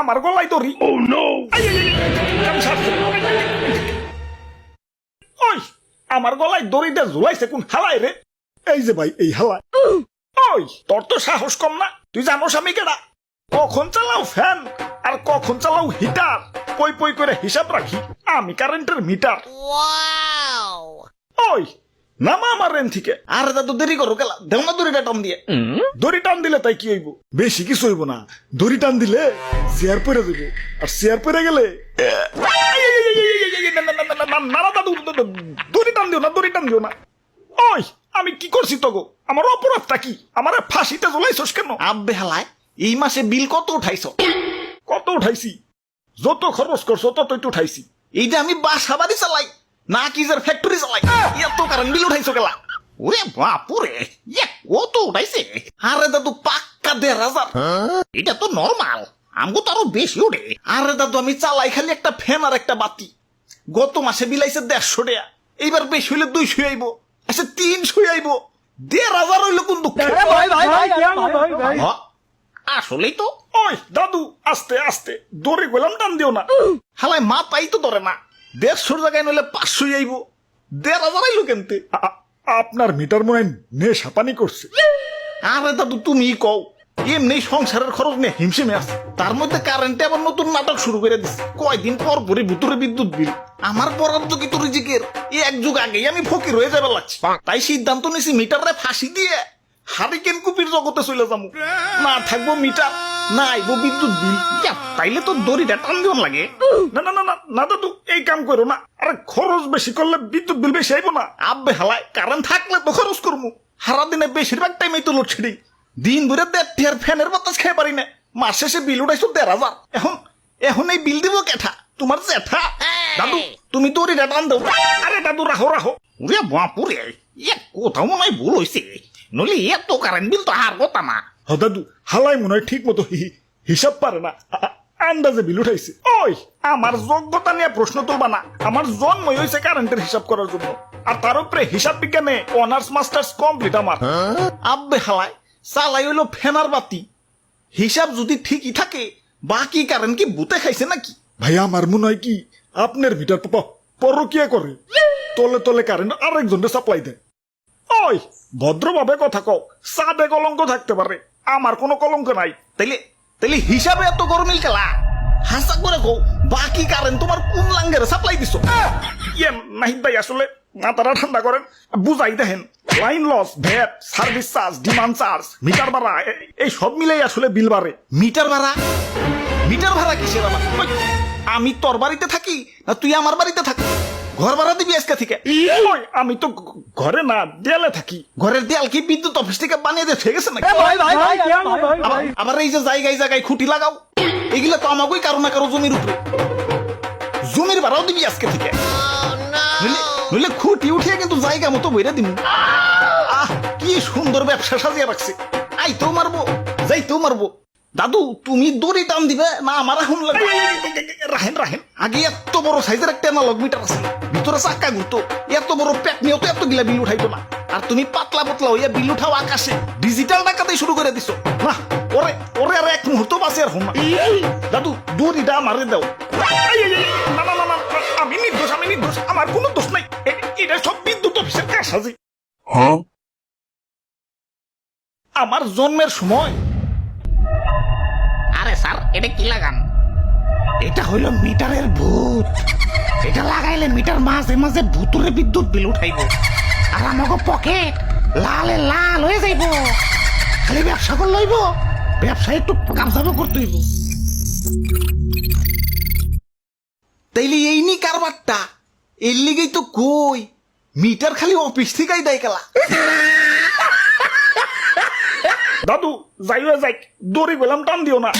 আমার গলায় দড়ি। ওই আমার গলায় দড়িটা ঝুলাইছে কোন হালায় রে? এই যে ভাই এই হালায়। ওই তোর তো সাহস কম না, তুই জানোস আমি কেডা? কখন চালাও ফ্যান আর কখন চালাও হিটার, পই পই করে হিসাব রাখি আমি কারেন্টের মিটার। ওই নামা আমার রেন থেকে। আরে দাদু দেরি করো গেলা, দেও না দড়িটা টান দিয়ে। দড়ি টান দিলে তাই কি হইব? বেশি কিছু হইব না, দড়ি টান দিলে চেয়ার পরে যাবো, আর চেয়ার পরে গেলে না দাদু, দড়ি টান দিও না, দড়ি টান দিও না। ওই আমি কি করছি তগো? আমার অপরাধটা কি? আমার ফাঁসিতে জ্বলাইছস কেন? আব্বে হালায়, এই মাসে বিল কত উঠাইছ? কত উঠাইছি? যত খরচ করছো ততই তো উঠাইছি। এইটা আমি বাসা বাড়ি চালাই না কি যার ফ্যাক্টরি চালাই, এত কারেন্ট বিল উঠাইছো গেলা? ওরে বাপুরে, কত উঠাইছে? আরে দাদু পাক্কা ১,৫০০। এটা তো নরমাল, আমগো তো আরো বেশি উঠে। আরে দাদু আমি চালাই খালি একটা ফ্যান আর একটা বাতি, গত মাসে বিলাইছে ১৫০ টাকা, এইবার বেশি হইলে ২০০ আইব, আচ্ছা ৩০০ আইব, ১,৫০০ হইলো কোন দুঃখ? আসলেই তো। ওই দাদু আস্তে আস্তে, দড়ি গেলাম টান দিও না। হালায় মা তাই তো ধরে না, ১৫০ জায়গায় নইলে ৫০০ আইব, ১,৫০০ আইলো কেনতে? আপনার মিটার মনে হয় নেশা পানি করছে। আরে দাদু তুমি কও, এমনি সংসারের খরচ নিয়ে হিমশিমে আছে, তার মধ্যে কারেন্টে আবার নতুন নাটক শুরু করে দিচ্ছে, কয়দিন পর পরে ভিতরে বিদ্যুৎ বিল। আমার বরাদ্দ কি তোর রিজিকের? এই এক যুগ আগেই আমি ফকির হয়ে যাবে লাগছে, তাই সিদ্ধান্ত নিছি মিটারে ফাঁসি দিয়ে হারিকেন কুপির জগতে চলে যাবো। না থাকবো মিটার, না আইবো বিদ্যুৎ বিল। তাইলে তো দড়িটা টান দিওন লাগে। না না না না না দাদু, এই কাম করো না। আরে খরচ বেশি করলে বিদ্যুৎ বিল বেশি আইবো না? আব্বে হালায়, কারেন্ট থাকলে তো খরচ করবো। সারা দিনে বেশিরভাগ টাইমে তো লোডশেডিং, দিন ভরে ১.৫ ফ্যানের বাতাস খেয়ে পারি না, মাস শেষে বিল উঠাইছো ১,৫০০। এখন এই বিল দিব কেঠা? তোমার জেঠা। দাদু তুমি তো ওরিটা টান দাও। আরে দাদু রাহো রাহো। ওরে বাপুরে, কোথাও মনে হয় ভুল হয়েছে, নইলে এত কারেন্ট বিল তো আর কথা না। হ দাদু, হালাই মনে হয় ঠিক মতো হিসাব পারে না, আন্দাজে বিল উঠাইছে। ওই আমার যোগ্যতা নিয়ে প্রশ্ন তুলবা না, আমার জন্মই হয়েছে কারেন্টের হিসাব করার জন্য, আর তার উপরে হিসাব বিজ্ঞানে অনার্স মাস্টার্স কমপ্লিট আমার। আব্বে হালায়, চালাই হইলো ফেনার বাতি, হিসাব যদি ঠিকই থাকে বাকি কারেন্ট কি বুতে খাইছে নাকি? ভাই আমার মনে হয় কি আপনার মিটার পরকিয়া করে, তলে তলে কারেন্ট আরেকজনের সাপ্লাই দেয়। ওই ভদ্রভাবে কথা কও, সাদে কলঙ্ক থাকতে পারে, আমার কোনো কলঙ্ক নাই। তাইলে হিসাবে এত গরমিল কেলা? হাসা করে কও, বাকি কারেন্ট তোমার কোন লাঙ্গের সাপ্লাই দিছো? ইয়ে নাহিদ ভাই, আসলে মাথাটা ঠান্ডা করেন, বুঝাই দেখেন। Line loss, VAT, service charge, demand charge, meter ভাড়া, এই সব মিলেই আসলে বিল বাড়ে। মিটার ভাড়া? মিটার ভাড়া কিসের আবার? আমি তোর বাড়িতে থাকি না তুই আমার বাড়িতে থাকি? ঘর ভাড়া দিবি আজকে থেকে? আমি তো ঘরে না, দেয়ালে থাকি। ঘরের দেয়াল কি বিদ্যুৎ অফিস থেকে বানিয়ে দিয়ে ঠিক আছে নাকি? আবার এই যে জায়গায় জায়গায় খুঁটি লাগাও, এগুলো তো আমাকেই কারো না কারো জমির উপরে। জমির ভাড়াও দিবি আজকে থেকে, নইলে খুঁটি উঠিয়ে কিন্তু জায়গা মতো বইরা দিবি। আহ কি সুন্দর ব্যবসা সাজিয়ে রাখছে, আইতেও মারবো যাইতেও মারবো। দাদু তুমি দড়ি টান দিবে না আমার এখন লাগবে? রাহেন রাহেন, আগে এত বড় সাইজের একটা অ্যানালগ মিটার আছে, ভিতরে চাক্কা ঘুরতো, এত বড় প্যাক নিয়েও তো এত গিলা বিল উঠাইতো না। আর তুমি পাতলা পাতলা হইয়া বিল উঠাও আকাশে, ডিজিটাল টাকাতেই শুরু করে দিছো। না ওরে ওরে আর এক মুহূর্ত বাঁচে আর হো না। দাদু দড়িটা মারে দাও। না না না না, আমি নির্দোষ, আমি নির্দোষ, আমার কোনো দোষ নাই, এটা সব বিদ্যুৎ অফিসের কাজ সাজি। আমার জন্মের সময়। আরে স্যার এটা কি লাগান? এটা হইল মিটারের ভূত, এটা লাগাইলে মিটার মাঝে মাঝে ভূতুরে বিদ্যুৎ বিল উঠাইব, আর আমাকে পকেট লালে লাল হয়ে যাইব। খালি ব্যবসা করে লইব, ব্যবসা একটু কামসামো করতে হইব। তাইলে এই নি কারবারটা, এর লিগেই তো কই মিটার খালি অফিস থেকেই দেয় কেলা। দাদু যাইও যাই, দড়ি গেলাম টান দিও না।